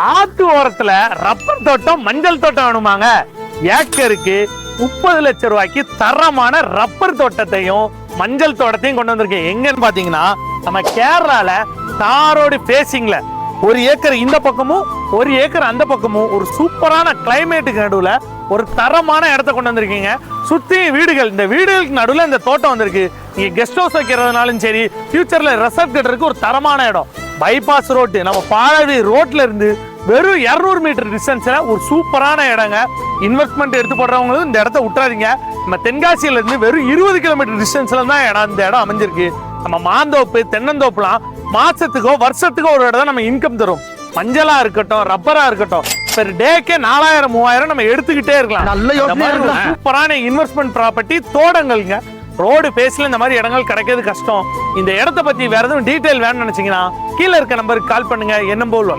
ஆத்து ஓரத்துல ரப்பர் தோட்டம் மஞ்சள் தோட்டம் வேணுமாங்க? ஏக்கருக்கு 30 லட்சம் ரூபாய்க்கு தரமான ரப்பர் தோட்டத்தையும் மஞ்சள் தோட்டத்தையும் கொண்டு வந்திருக்கேன். எங்கன்னு பாத்தீங்கன்னா நம்ம கேரளால தாரோடு பேசிங்ல 1 ஏக்கர் இந்த பக்கமும் 1 ஏக்கர் அந்த பக்கமும் ஒரு சூப்பரான கிளைமேட்டுக்கு நடுவுல ஒரு தரமான இடத்த கொண்டு வந்திருக்கீங்க. சுத்தி வீடுகள், இந்த வீடுகளுக்கு நடுவுல இந்த தோட்டம் வந்திருக்கு. நீங்க கெஸ்ட் ஹவுஸ் வைக்கிறதுனாலும் சரி, ஃபியூச்சர்ல ரெசார்ட் கட்டுறதுக்கு ஒரு தரமான இடம். பைபாஸ் ரோட்டு நம்ம பாலவி ரோட்ல இருந்து வெறும் 200 மீட்டர் டிஸ்டன்ஸ்ல ஒரு சூப்பரான இடங்க. இன்வெஸ்ட்மெண்ட் எடுத்து போடுறவங்களும் இந்த இடத்த விட்டுறாதீங்க. நம்ம தென்காசியில இருந்து வெறும் 20 கிலோமீட்டர் டிஸ்டன்ஸ்ல தான் இந்த இடம் அமைஞ்சிருக்கு. நம்ம மாந்தோப்பு தென்னந்தோப்புலாம் மாசத்துக்கோ வருஷத்துக்கோ ஒரு இடம் தான் நம்ம இன்கம் தரும். மஞ்சளா இருக்கட்டும், ரப்பரா இருக்கட்டும், பெர் டேக்கே 4000 3000 நம்ம எடுத்துக்கிட்டே இருக்கலாம். நல்ல சூப்பரான இன்வெஸ்ட்மெண்ட் ப்ராப்பர்ட்டி தோட்டங்கள்ங்க. ரோடு பேஸ்ல இந்த மாதிரி இடங்கள் கிடைக்கிறது கஷ்டம். இந்த இடத்த பத்தி வேற எதுவும் டீடைல் வேணும்னு நினைச்சீங்கன்னா கீழே இருக்க நம்பருக்கு கால் பண்ணுங்க. என்ன போல்